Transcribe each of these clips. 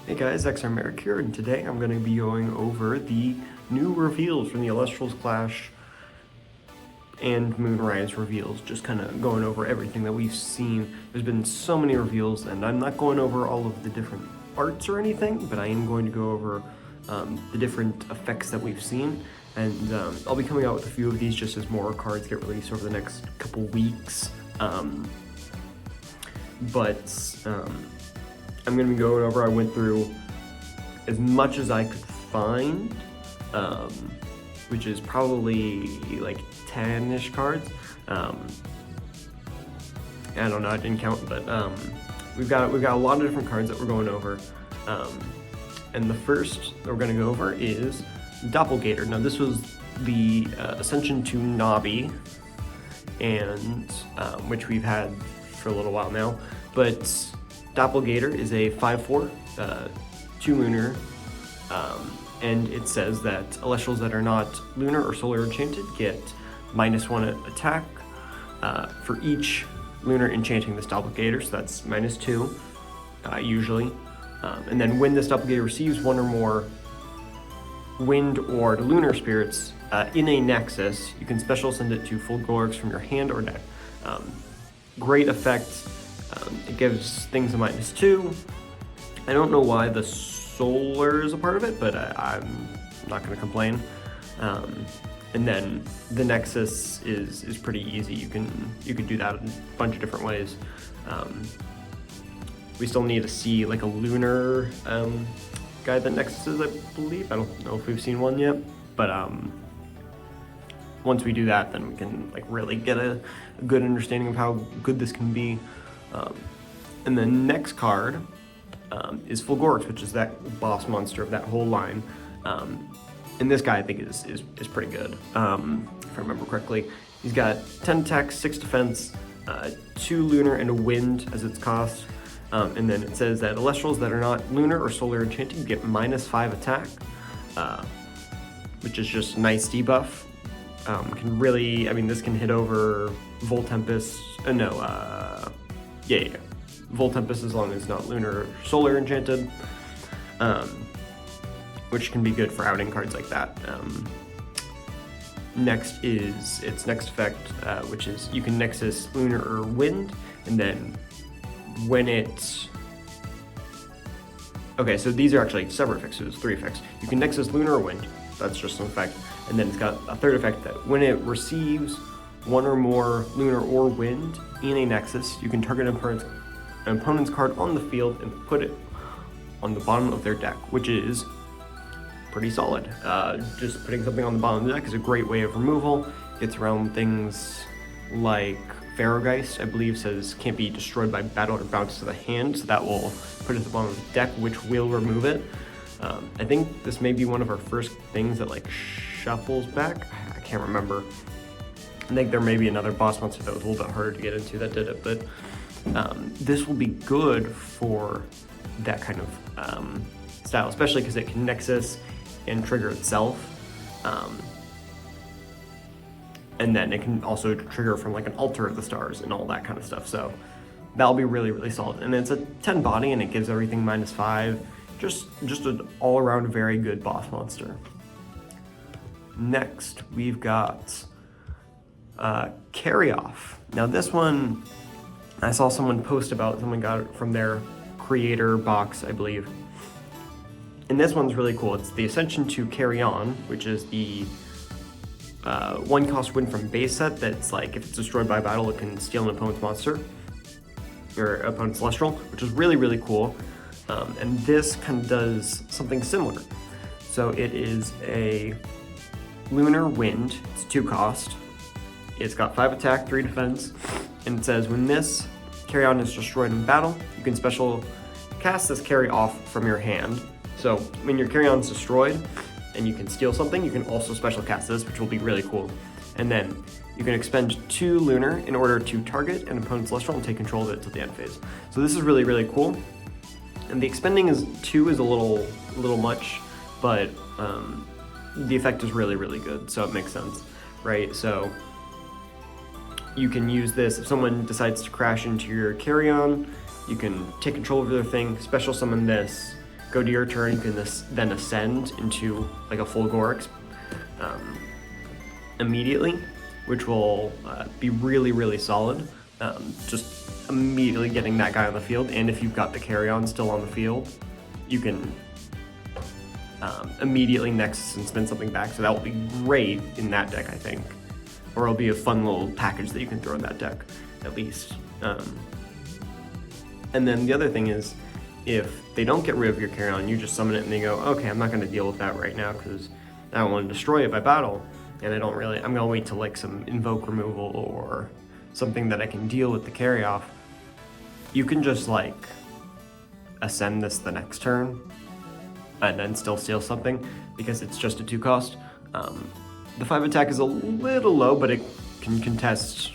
Hey guys, XR Merrick here, and today I'm going to be going over the new reveals from the Elestrals Clash and Moonrise reveals, just kind of going over everything that we've seen. There's been so many reveals, and I'm not going over all of the different arts or anything, but I am going to go over the different effects that we've seen, and I'll be coming out with a few of these just as more cards get released over the next couple weeks. I'm going to be going over, I went through as much as I could find, which is probably like 10-ish cards. I don't know, I didn't count, but we've got a lot of different cards that we're going over. And the first that we're going to go over is Doppelganger. Now this was the Ascension to Nabi, and which we've had for a little while now, but Doppelganger is a 5/4, 2 lunar, and it says that Elestrals that are not lunar or solar enchanted get -1 attack for each lunar enchanting this Doppelganger, so that's -2 usually. And then when this Doppelganger receives one or more wind or lunar spirits in a nexus, you can special send it to Fulgorix from your hand or deck. Great effect. It gives things a -2. I don't know why the solar is a part of it, but I'm not going to complain. And then the nexus is pretty easy. You can do that in a bunch of different ways. We still need to see like a lunar guy that nexus is, I believe. I don't know if we've seen one yet, but once we do that, then we can like really get a good understanding of how good this can be. And the next card is Fulgorix, which is that boss monster of that whole line. And this guy I think is pretty good, if I remember correctly. He's got 10 attack, 6 defense, 2 lunar, and a wind as its cost. And then it says that Elestrals that are not lunar or solar enchanted get -5 attack, which is just a nice debuff. Can really, I mean, this can hit over Voltempest, Voltempest as long as it's not lunar or solar enchanted, which can be good for outing cards like that. Next is its next effect, which is you can nexus lunar or wind, and then when it's... Okay, so these are actually separate effects, so there's 3 effects. You can nexus lunar or wind, that's just an effect, and then it's got a third effect that when it receives one or more lunar or wind in a nexus, you can target an opponent's card on the field and put it on the bottom of their deck, which is pretty solid. Just putting something on the bottom of the deck is a great way of removal. It's around things like Pharaohgeist, I believe, says can't be destroyed by battle or bounce to the hand, so that will put it at the bottom of the deck, which will remove it. I think this may be one of our first things that like shuffles back. I can't remember. I think there may be another boss monster that was a little bit harder to get into that did it, but this will be good for that kind of style, especially because it can nexus and trigger itself. And then it can also trigger from like an altar of the stars and all that kind of stuff. So that'll be really, really solid. And it's a 10 body and it gives everything -5. Just an all-around very good boss monster. Next, we've got Carry Off. Now this one, I saw someone post about, someone got it from their creator box, I believe. And this one's really cool. It's the Ascension to Carry On, which is the 1-cost win from base set that's like, if it's destroyed by battle, it can steal an opponent's monster, or opponent's Celestial, which is really, really cool. And this kind of does something similar. So it is a lunar wind, it's 2 cost. It's got 5 attack, 3 defense, and it says when this Carry On is destroyed in battle, you can special cast this Carry Off from your hand. So when your Carry On is destroyed and you can steal something, you can also special cast this, which will be really cool. And then you can expend 2 lunar in order to target an opponent's Celestial and take control of it till the end phase. So this is really, really cool. And the expending is 2 is a little much, but the effect is really, really good, so it makes sense, right? So you can use this if someone decides to crash into your Carry On, you can take control of their thing, special summon this, go to your turn, you can then ascend into like a full Gorix immediately, which will be really, really solid. Just immediately getting that guy on the field, and if you've got the carry-on still on the field, you can immediately Nexus and spin something back, so that will be great in that deck, I think. Or it'll be a fun little package that you can throw in that deck, at least. And then the other thing is, if they don't get rid of your carry-on, you just summon it and they go, okay, I'm not going to deal with that right now because I don't want to destroy it by battle, and I'm going to wait till like some invoke removal or something that I can deal with the carry-off. You can just like ascend this the next turn and then still steal something because it's just a 2-cost. The 5 attack is a little low, but it can contest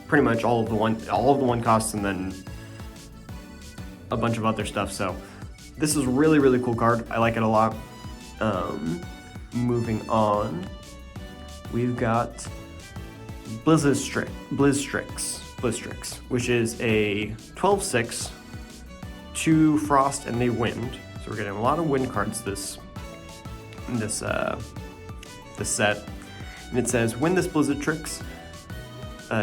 pretty much all of the 1 costs and then a bunch of other stuff. So this is a really, really cool card. I like it a lot. Moving on, we've got Blizzstrix, which is a 12/6, 2 frost and a wind. So we're getting a lot of wind cards this set. And it says, when this Blizzstrix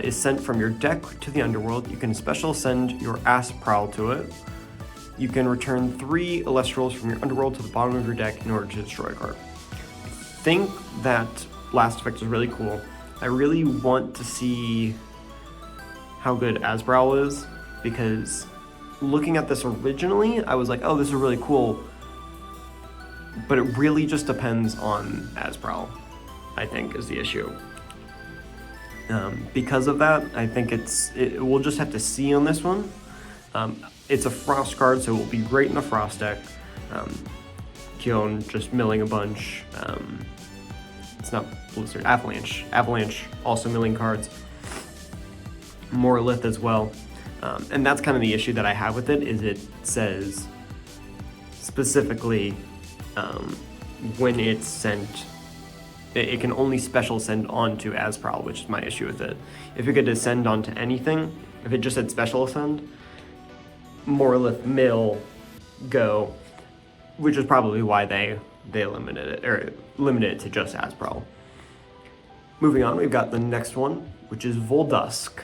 is sent from your deck to the underworld, you can special send your Ass Prowl to it. You can return 3 Elestrals from your underworld to the bottom of your deck in order to destroy a card. I think that last effect is really cool. I really want to see how good Asbrow is, because looking at this originally, I was like, oh, this is really cool. But it really just depends on Asbrow, I think, is the issue. Because of that, I think we'll just have to see on this one. It's a Frost card, so it will be great in a Frost deck. Kion just milling a bunch. It's not Blizzard, Avalanche. Avalanche also milling cards. Morlith as well. And that's kind of the issue that I have with it, is it says specifically when it's sent, it can only special send onto Asprowl, which is my issue with it. If it could ascend onto anything, if it just said special ascend, Morlith, mill, go, which is probably why they limited it to just Asprowl. Moving on, we've got the next one, which is Voldusk.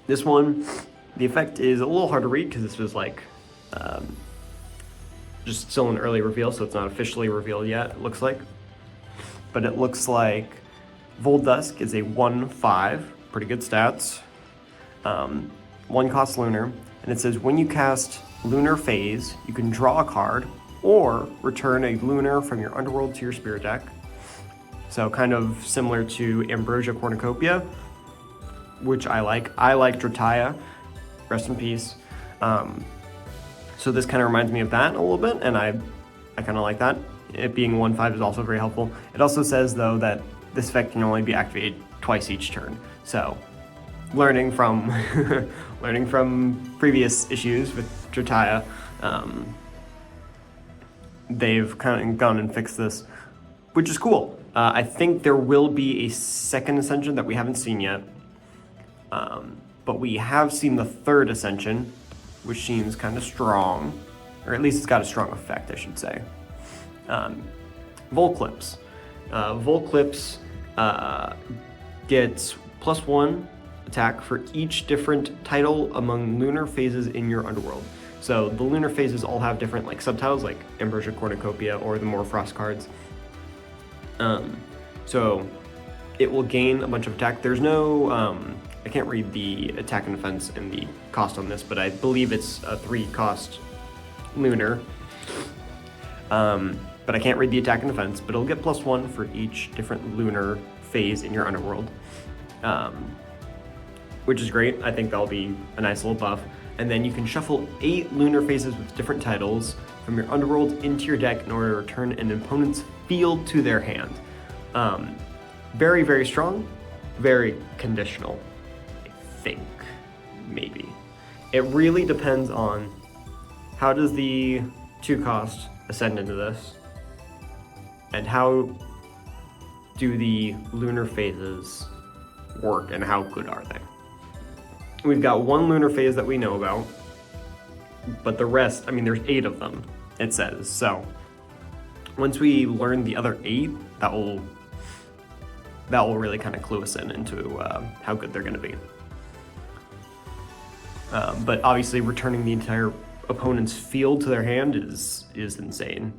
This one, the effect is a little hard to read because this was like just still an early reveal, so it's not officially revealed yet, it looks like. But it looks like Voldusk is a 1/5, pretty good stats, 1 cost Lunar, and it says when you cast Lunar Phase, you can draw a card or return a Lunar from your underworld to your spirit deck. So kind of similar to Ambrosia Cornucopia, which I like. I like Drataya, rest in peace. So this kind of reminds me of that a little bit, and I kind of like that. It being 1/5 is also very helpful. It also says, though, that this effect can only be activated twice each turn. So, learning from previous issues with Drataya, they've kind of gone and fixed this, which is cool. I think there will be a second Ascension that we haven't seen yet, but we have seen the third Ascension, which seems kind of strong, or at least it's got a strong effect, I should say. Volclips. Volclips gets +1 attack for each different title among lunar phases in your underworld. So the lunar phases all have different like subtitles, like Ambrosia Cornucopia or the more Frost cards. So it will gain a bunch of attack. There's no, I can't read the attack and defense and the cost on this, but I believe it's a 3-cost lunar. But I can't read the attack and defense, but it'll get +1 for each different lunar phase in your underworld, which is great. I think that'll be a nice little buff. And then you can shuffle 8 lunar phases with different titles from your underworld into your deck in order to return an opponent's field to their hand. Very, very strong, very conditional, I think, maybe. It really depends on how does the 2-cost ascend into this, and how do the lunar phases work, and how good are they? We've got 1 lunar phase that we know about, but the rest, I mean, there's 8 of them, it says. So once we learn the other 8, that will really kind of clue us into how good they're going to be. But obviously, returning the entire opponent's field to their hand is insane.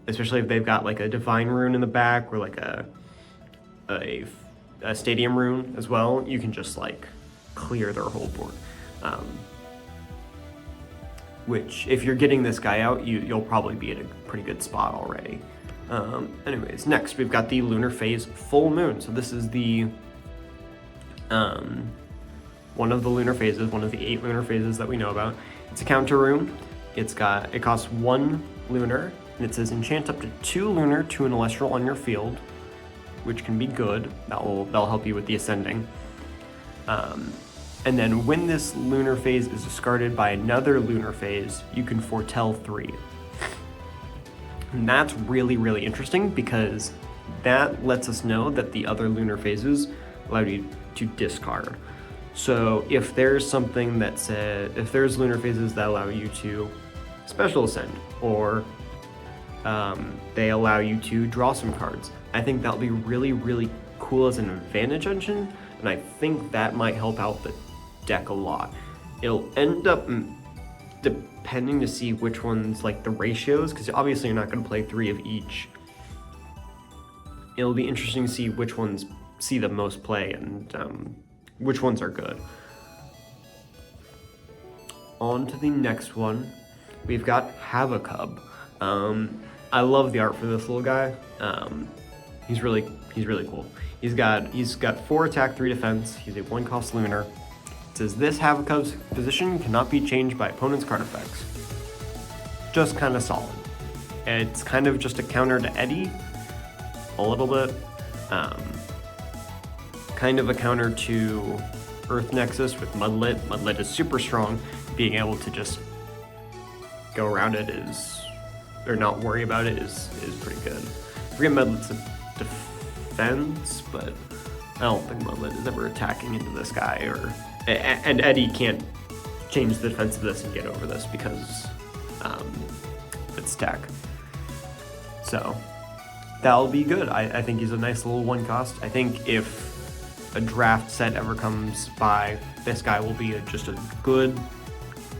Especially if they've got like a divine rune in the back or like a stadium rune as well. You can just like clear their whole board. Which, if you're getting this guy out, you'll probably be at a pretty good spot already. Anyways, next we've got the Lunar Phase Full Moon. So this is the one of the lunar phases, one of the 8 lunar phases that we know about. It's a counter rune. It costs 1 lunar, and it says enchant up to 2 lunar to an Elestral on your field, which can be good. That'll help you with the ascending. And then when this lunar phase is discarded by another lunar phase, you can foretell 3. And that's really, really interesting because that lets us know that the other lunar phases allow you to discard. So if there's something that says, if there's lunar phases that allow you to special ascend, or they allow you to draw some cards, I think that'll be really, really cool as an advantage engine, and I think that might help out the deck a lot. It'll end up depending to see which ones, like the ratios, because obviously you're not going to play 3 of each. It'll be interesting to see which ones see the most play and which ones are good. On to the next one, we've got Havacub. I love the art for this little guy. He's really cool. He's got 4 attack, 3 defense. He's a 1-cost lunar. It says this Havacub's position cannot be changed by opponent's card effects. Just kind of solid. It's kind of just a counter to Eddie, a little bit. Kind of a counter to Earth Nexus with Mudlit. Mudlit is super strong. Being able to just go around it or not worry about it is pretty good. I forget Mudlit's a defense, but I don't think Mudlit is ever attacking into this guy, and Eddie can't change the defense of this and get over this because it's tech. So that'll be good. I think he's a nice little 1-cost. I think if a draft set ever comes by, this guy will be just a good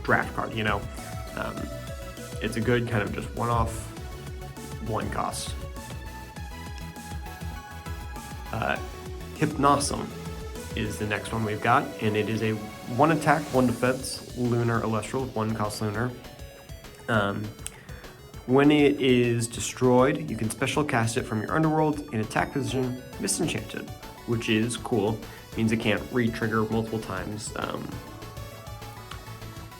draft card, you know? It's a good kind of just one-off 1-cost. Hypnosum is the next one we've got, and it is a 1 attack, 1 defense lunar Elestral, 1-cost lunar. When it is destroyed, you can special cast it from your underworld in attack position, misenchanted, which is cool. It means it can't re-trigger multiple times,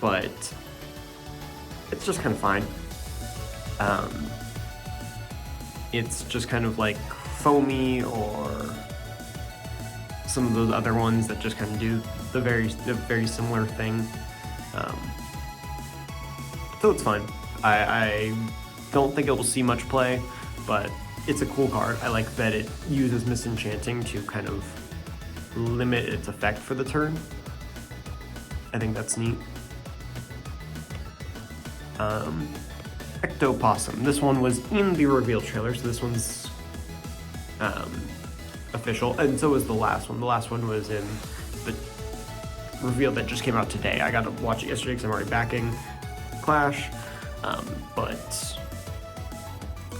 but it's just kind of fine. It's just kind of like foamy or some of those other ones that just kind of do the very similar thing. So it's fine. I don't think it will see much play, but it's a cool card. I like that it uses Misenchanting to kind of limit its effect for the turn. I think that's neat. Ectopossum. This one was in the reveal trailer, so this one's official, and so was the last one. The last one was in the reveal that just came out today. I got to watch it yesterday because I'm already backing Clash, but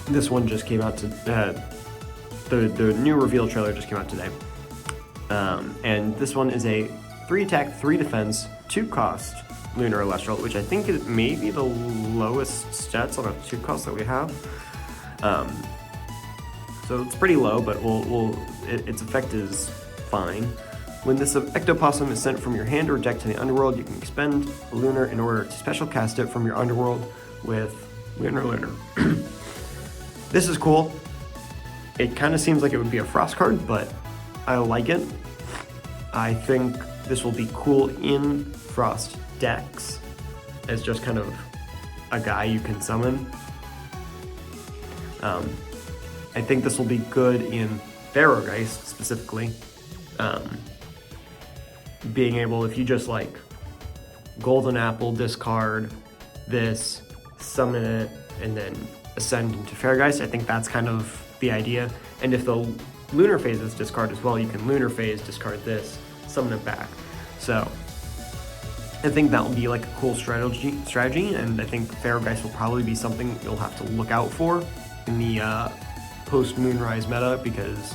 this one just came out to the new reveal trailer just came out today, and this one is a 3 attack, 3 defense, 2-cost lunar Elestral, which I think it may be the lowest stats on a 2-cost that we have. So it's pretty low, but its effect is fine. When this Ectopossum is sent from your hand or deck to the underworld, you can expend a lunar in order to special cast it from your underworld with Lunar. This is cool. It kind of seems like it would be a Frost card, but I like it. I think this will be cool in Frost decks as just kind of a guy you can summon. I think this will be good in Pharaohgeist specifically. Being able, if you just like Golden Apple, discard this, summon it, and then ascend into Fairgeist. I think that's kind of the idea. And if the Lunar Phase is discard as well, you can Lunar Phase, discard this, summon it back. So I think that will be like a cool strategy, and I think Fairgeist will probably be something you'll have to look out for in the post-Moonrise meta, because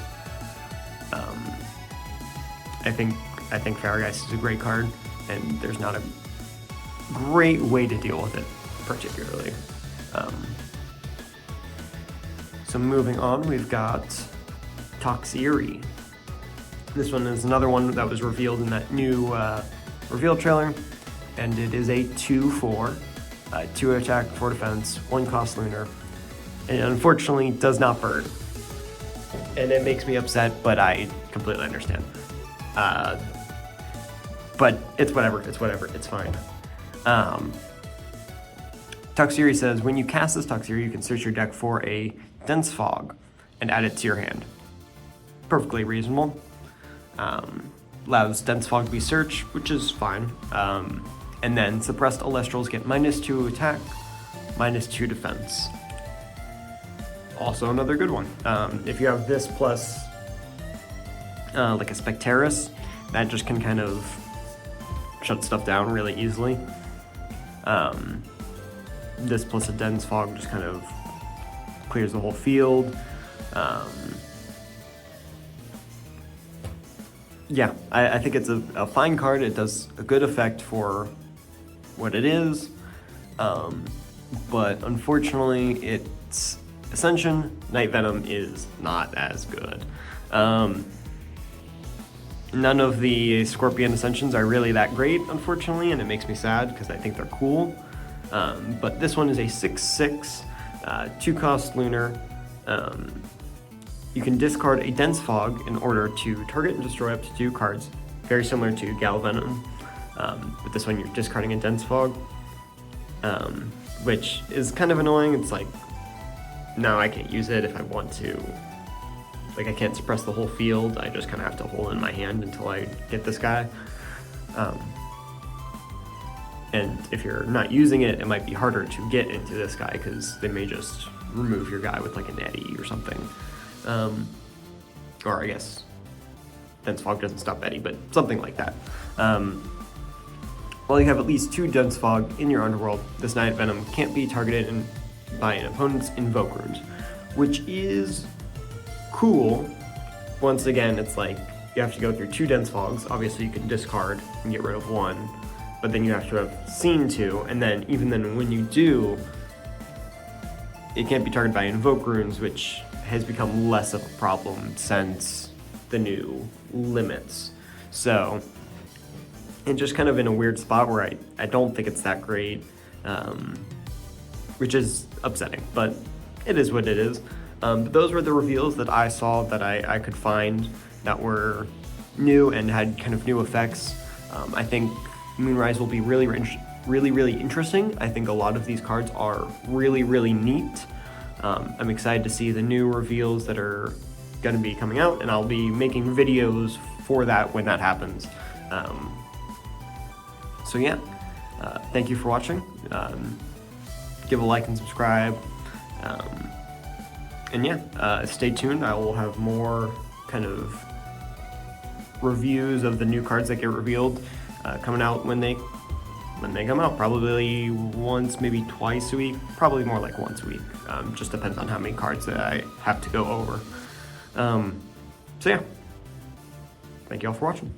I think Fairgeist is a great card, and there's not a great way to deal with it, particularly. So moving on, we've got Toxiri. This one is another one that was revealed in that new reveal trailer, and it is a 2/4, 2 attack, 4 defense, 1 cost lunar, and unfortunately does not burn. And it makes me upset, but I completely understand. But it's whatever, it's fine. Toxiri says, when you cast this Toxiri, you can search your deck for a Dense Fog and add it to your hand. Perfectly reasonable. Allows Dense Fog to be searched, which is fine. And then suppressed Elestrals get -2 attack, -2 defense. Also another good one. If you have this plus like a Spectaris, that just can kind of shut stuff down really easily. This plus a Dense Fog just kind of clears the whole field. Yeah, I think it's a fine card. It does a good effect for what it is, but unfortunately its Ascension, Night Venom, is not as good. None of the Scorpion Ascensions are really that great, unfortunately, and it makes me sad because I think they're cool. But this one is a 6/6, 2 cost lunar. You can discard a Dense Fog in order to target and destroy up to 2 cards, very similar to Galvenom. But this one you're discarding a Dense Fog, which is kind of annoying. It's like, now I can't use it if I want to. Like, I can't suppress the whole field. I just kind of have to hold it in my hand until I get this guy. And if you're not using it, it might be harder to get into this guy because they may just remove your guy with like an Eddy or something. Or I guess Dense Fog doesn't stop Eddy, but something like that. While you have at least 2 Dense Fog in your underworld, this Night Venom can't be targeted by an opponent's Invoke Runes, which is cool. Once again, it's like you have to go through 2 Dense Fogs. Obviously you can discard and get rid of 1, but then you have to have seen 2, and then even then when you do, it can't be targeted by Invoke Runes, which has become less of a problem since the new limits. So, and just kind of in a weird spot where I don't think it's that great, which is upsetting, but it is what it is. But those were the reveals that I saw that I could find that were new and had kind of new effects. I think Moonrise will be really interesting. I think a lot of these cards are really neat. I'm excited to see the new reveals that are going to be coming out, and I'll be making videos for that when that happens. So yeah, thank you for watching. Give a like and subscribe. And yeah, stay tuned. I will have more kind of reviews of the new cards that get revealed coming out when they come out. Probably once, maybe twice a week. Probably more like once a week. Just depends on how many cards that I have to go over. So yeah, thank you all for watching.